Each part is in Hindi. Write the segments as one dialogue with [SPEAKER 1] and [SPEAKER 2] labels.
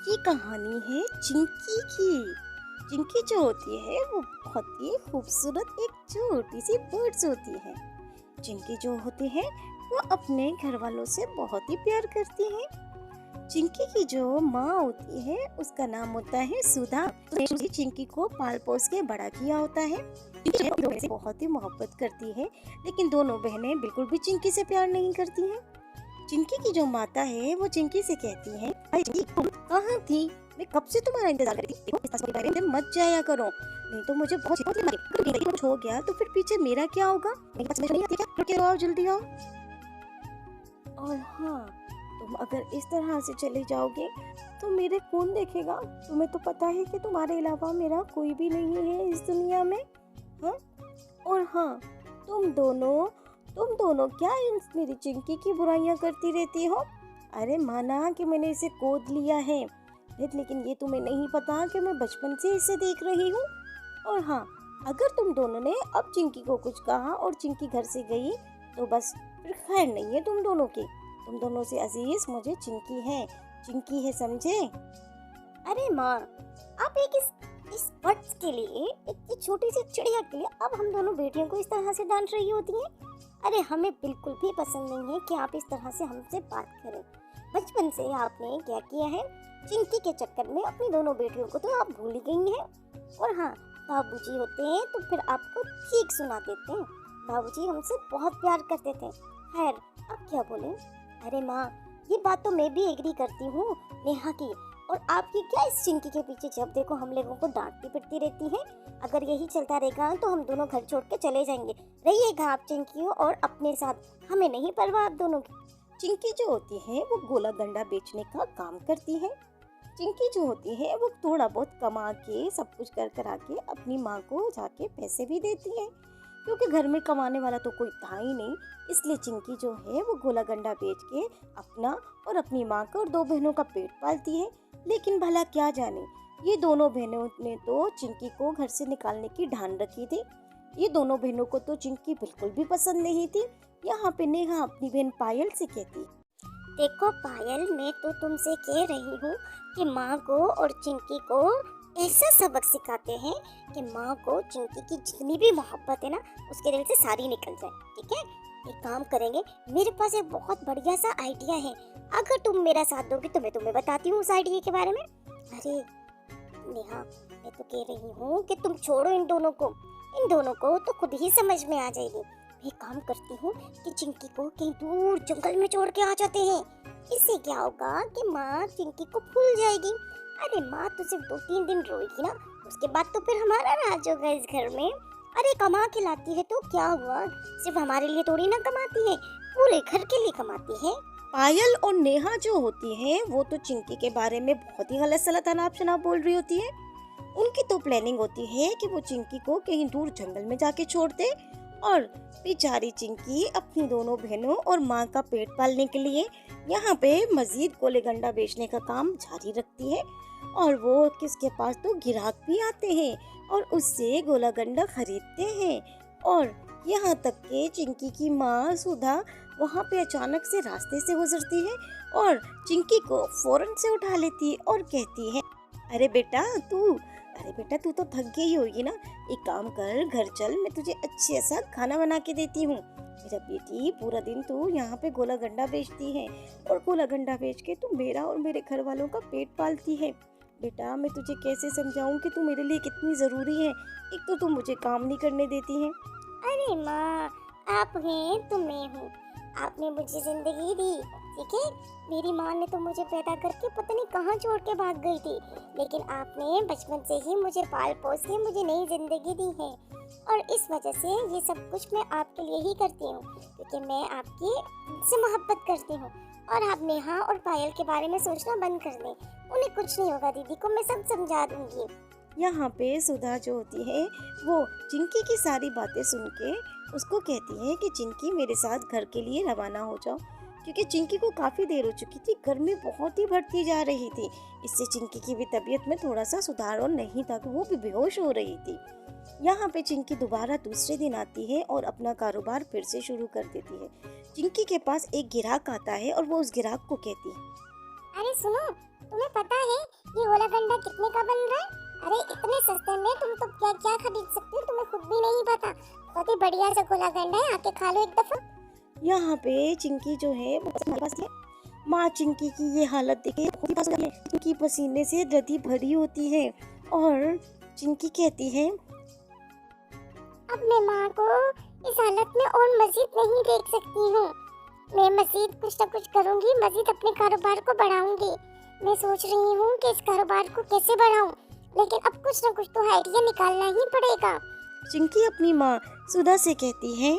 [SPEAKER 1] ये कहानी है चिंकी की। चिंकी जो होती है वो बहुत ही खूबसूरत एक छोटी सी बर्ड्स होती है। चिंकी जो होती है वो अपने घर वालों से बहुत ही प्यार करती है। चिंकी की जो माँ होती है उसका नाम होता है सुधा। तो चिंकी को पाल पोस के बड़ा किया होता है। चिंकी से बहुत ही मोहब्बत करती है, लेकिन दोनों बहनें बिल्कुल भी चिंकी से प्यार नहीं करती हैं। चिंकी की जो माता है वो चिंकी से कहती है, अरे चिंकी तुम कहाँ थी? मैं कब से तुम्हारा इंतजार कर रही थी। इस बारे में मत जाया करो, नहीं तो मुझे बहुत कुछ हो गया तो फिर पीछे मेरा क्या होगा? मेरे पास नहीं आती क्या? रुके आओ, जल्दी आओ। और हाँ, तुम अगर इस तरह से चले जाओगे तो मेरे कौन देखेगा? तुम्हें तो पता है कि तुम्हारे अलावा मेरा कोई भी नहीं है इस दुनिया में। हाँ, और हाँ, तुम दोनों क्या मेरी चिंकी की बुराइयां करती रहती हो? अरे माना कि मैंने इसे गोद लिया है, लेकिन ये तुम्हें नहीं पता कि मैं बचपन से इसे देख रही हूँ। और हाँ, अगर तुम दोनों ने अब चिंकी को कुछ कहा और चिंकी घर से गई तो बस फिर खैर नहीं है तुम दोनों की। तुम दोनों से अजीज मुझे चिंकी है, समझे?
[SPEAKER 2] अरे माँ, आप इस बर्ड्स के लिए, एक छोटी सी चिड़िया के लिए अब हम दोनों बेटियों को इस तरह से डांट रही होती हैं। अरे हमें बिल्कुल भी पसंद नहीं है कि आप इस तरह से हमसे बात करें। बचपन से आपने क्या किया है, चिंकी के चक्कर में अपनी दोनों बेटियों को तो आप भूल ही गई हैं। और हाँ, बाबूजी होते हैं तो फिर आपको ठीक सुना देते हैं। बाबूजी हमसे बहुत प्यार करते थे। खैर, अब क्या बोले। अरे माँ, ये बात तो मैं भी एग्री करती हूँ नेहा की। और आपकी क्या इस चिंकी के पीछे जब देखो हम लोगों को डांटती पिटती रहती है। अगर यही चलता रहेगा तो हम दोनों घर छोड़ के चले जाएंगे। रहिएगा आप चिंकी और अपने साथ, हमें नहीं परवाह आप दोनों की।
[SPEAKER 1] चिंकी जो होती है वो गोला गंडा बेचने का काम करती है। चिंकी जो होती है वो थोड़ा बहुत कमा के सब कुछ कर करा के अपनी माँ को जाके पैसे भी देती है, क्योंकि घर में कमाने वाला तो कोई था ही नहीं। इसलिए चिंकी जो है वो गोला गंडा बेच के अपना और अपनी माँ का और दो बहनों का पेट पालती है। लेकिन भला क्या जाने, ये दोनों बहनों ने तो चिंकी को घर से निकालने की ठान रखी थी। ये दोनों बहनों को तो चिंकी बिल्कुल भी पसंद नहीं थी। यहाँ पे नेहा अपनी बहन पायल से कहती,
[SPEAKER 2] देखो पायल, मैं तो तुमसे कह रही हूँ कि माँ को और चिंकी को ऐसा सबक सिखाते हैं कि माँ को चिंकी की जितनी भी मोहब्बत है ना, उसके दिल से सारी निकल जाए। ठीक है, एक काम करेंगे, मेरे पास एक बहुत बढ़िया सा आइडिया है। अगर तुम मेरा साथ दोगे तो मैं तुम्हें बताती हूँ उस आइडिया के बारे में। अरे नेहा, मैं तो कह रही हूँ कि तुम छोड़ो इन दोनों को तो खुद ही समझ में आ जाएगी। मैं काम करती हूँ कि चिंकी को कहीं दूर जंगल में छोड़ के आ जाते हैं। इससे क्या होगा कि माँ चिंकी को भूल जाएगी। अरे माँ तो सिर्फ 2-3 दिन रोएगी ना, उसके बाद तो फिर हमारा राज होगा इस घर में। अरे कमा के लाती है तो क्या हुआ, सिर्फ हमारे लिए थोड़ी ना कमाती है, पूरे घर के लिए कमाती है।
[SPEAKER 1] पायल और नेहा जो होती है वो तो चिंकी के बारे में बहुत ही गलत सलत अनाप शनाप बोल रही होती है। उनकी तो प्लानिंग होती है कि वो चिंकी को कहीं दूर जंगल में जाके छोड़ दे और बेचारी चिंकी अपनी दोनों बहनों और माँ का पेट पालने के लिए यहाँ पे मजीद गोले गंडा बेचने का काम जारी रखती है। और वो किसके पास तो ग्राहक भी आते हैं और उससे गोला गंडा खरीदते हैं। और यहाँ तक के चिंकी की माँ सुधा वहाँ पे अचानक से रास्ते से गुजरती है और चिंकी को फौरन से उठा लेती है और कहती है, अरे बेटा तू तो थक गई होगी ना, एक काम कर, घर चल, मैं तुझे अच्छे सा खाना बना के देती हूँ। मेरा बेटी, पूरा दिन तू यहाँ पे गोला गंडा बेचती है और गोला गंडा बेच के तू मेरा और मेरे घर वालों का पेट पालती है। बेटा, मैं तुझे कैसे समझाऊं कि तू मेरे लिए कितनी ज़रूरी है। एक तो तू मुझे काम नहीं करने देती है।
[SPEAKER 2] अरे माँ, आप हैं तो मैं हूँ। आपने मुझे जिंदगी दी, ठीक है। मेरी माँ ने तो मुझे पैदा करके पता नहीं कहाँ छोड़ के भाग गई थी, लेकिन आपने बचपन से ही मुझे पाल पोस के मुझे नई जिंदगी दी है। और इस वजह से ये सब कुछ मैं आपके लिए ही करती हूँ, क्योंकि मैं आपकी से मोहब्बत करती हूँ। और आप नेहा और पायल के बारे में सोचना बंद कर दें, उन्हें कुछ नहीं होगा, दीदी को मैं सब समझा दूंगी।
[SPEAKER 1] यहाँ पे सुधा जो होती है वो चिंकी की सारी बातें सुन के उसको कहती है कि चिंकी, मेरे साथ घर के लिए रवाना हो जाओ, क्योंकि चिंकी को काफ़ी देर हो चुकी थी, गर्मी बहुत ही बढ़ती जा रही थी। इससे चिंकी की भी तबीयत में थोड़ा सा सुधार और नहीं था, तो वो भी बेहोश हो रही थी। यहाँ पे चिंकी दोबारा दूसरे दिन आती है और अपना कारोबार फिर से शुरू कर देती है। चिंकी के पास एक ग्राहक आता है और वो उस ग्राहक को कहती है,
[SPEAKER 2] अरे सुनो, तुम्हें पता है ये गोला गंडा कितने का बन रहा है? अरे इतने सस्ते में तुम तो क्या क्या खरीद सकती हो, तुम्हें खुद भी नहीं पता। बहुत ही बढ़िया सा गोला गंडा है, आके खा लो एक दफा।
[SPEAKER 1] यहाँ पे चिंकी जो है वो हमारे पास है। माँ चिंकी की ये हालत देखे खुद ही पास हो गई है। चिंकी पसीने से रदी भरी होती है और चिंकी कहती है,
[SPEAKER 2] अब मैं माँ को इस हालत में और मजीद नहीं देख सकती हूँ। मैं मजीद कुछ ना कुछ करूँगी, मजीद अपने कारोबार को बढ़ाऊंगी। मैं सोच रही हूँ कि इस कारोबार को कैसे बढ़ाऊँ, लेकिन अब कुछ ना कुछ तो आइडिया निकालना ही पड़ेगा।
[SPEAKER 1] चिंकी अपनी माँ सुधा से कहती है,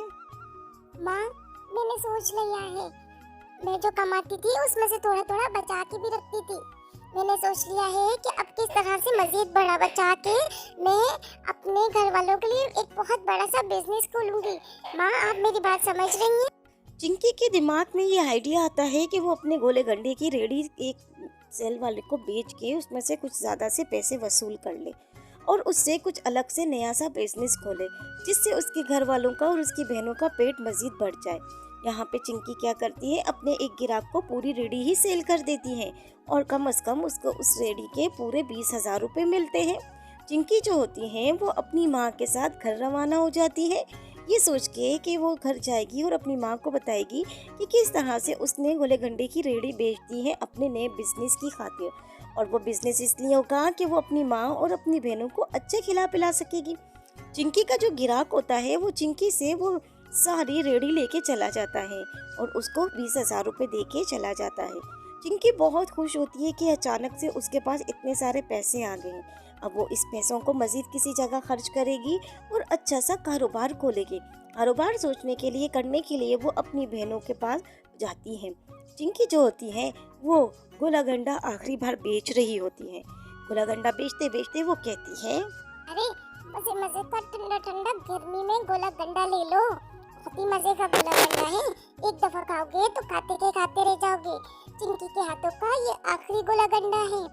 [SPEAKER 2] माँ मैंने सोच लिया है, मैं जो कमाती थी उसमें से थोड़ा थोड़ा बचा के भी रखती थी। मैंने सोच लिया है कि अब किस तरह से मजीद बड़ा बचा के मैं अपने घर वालों के लिए एक बहुत बड़ा सा बिजनेस खोलूंगी। माँ आप मेरी बात समझ रही हैं?
[SPEAKER 1] चिंकी के दिमाग में ये आइडिया आता है कि वो अपने गोले गंडे की रेडी एक सेल वाले को बेच के उसमें से कुछ ज़्यादा से पैसे वसूल कर ले और उससे कुछ अलग से नया सा बिजनेस खोले, जिससे उसके घर वालों का और उसकी बहनों का पेट मजीद बढ़ जाए। यहाँ पे चिंकी क्या करती है, अपने एक ग्राहक को पूरी रेडी ही सेल कर देती है और कम से कम उसको उस रेडी के पूरे 20,000 रुपये मिलते हैं। चिंकी जो होती है वो अपनी माँ के साथ घर रवाना हो जाती है, ये सोच के कि वो घर जाएगी और अपनी माँ को बताएगी कि किस तरह से उसने गोले गंडे की रेडी बेच दी है अपने नए बिजनेस की खातिर। और वो बिजनेस इसलिए होगा कि वो अपनी माँ और अपनी बहनों को अच्छे खिला पिला सकेगी। चिंकी का जो ग्राहक होता है वो चिंकी से वो सारी रेडी लेके चला जाता है और उसको 20,000 रुपये दे के चला जाता है। चिंकी बहुत खुश होती है कि अचानक से उसके पास इतने सारे पैसे आ गए हैं। अब वो इस पैसों को मजीद किसी जगह खर्च करेगी और अच्छा सा कारोबार खोलेगी। कारोबार सोचने के लिए करने के लिए वो अपनी बहनों के पास जाती है। चिंकी जो होती है वो गोला गंडा आखिरी बार बेच रही होती है। गोला गंडा बेचते बेचते वो कहती है,
[SPEAKER 2] अरे मजे मजे का ठंडा ठंडा गर्मी में गोला गंडा ले लो, बहुत ही मजे का गोला गंडा है। एक दफा खाओगे तो खाते के खाते रह जाओगे। चिंकी के हाथों का ये आखिरी गोला गंडा है।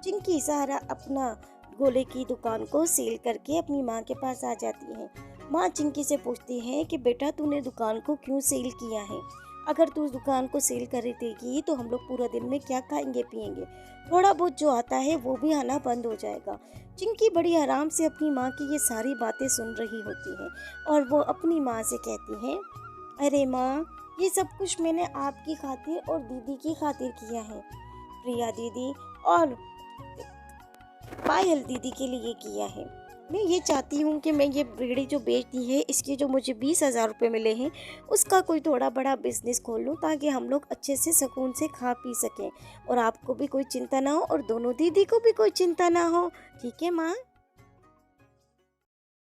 [SPEAKER 1] चिंकी सारा अपना गोले की दुकान को सेल करके अपनी माँ के पास आ जाती है। माँ चिंकी से पूछती है कि बेटा तूने दुकान को क्यों सेल किया है? अगर तू उस दुकान को सेल कर देगी तो हम लोग पूरा दिन में क्या खाएंगे पिएंगे, थोड़ा बहुत जो आता है वो भी आना बंद हो जाएगा। चिंकी बड़ी आराम से अपनी माँ की ये सारी बातें सुन रही होती है और वो अपनी माँ से कहती है, अरे माँ ये सब कुछ मैंने आपकी खातिर और दीदी की खातिर किया है, प्रिया दीदी और पायल दीदी के लिए किया है। मैं ये चाहती हूँ कि मैं ये रेडी जो बेचती है इसके जो मुझे 20,000 रुपये मिले हैं उसका कोई थोड़ा बड़ा बिजनेस खोल लूँ ताकि हम लोग अच्छे से सुकून से खा पी सकें और आपको भी कोई चिंता ना हो और दोनों दीदी को भी कोई चिंता ना हो। ठीक है माँ?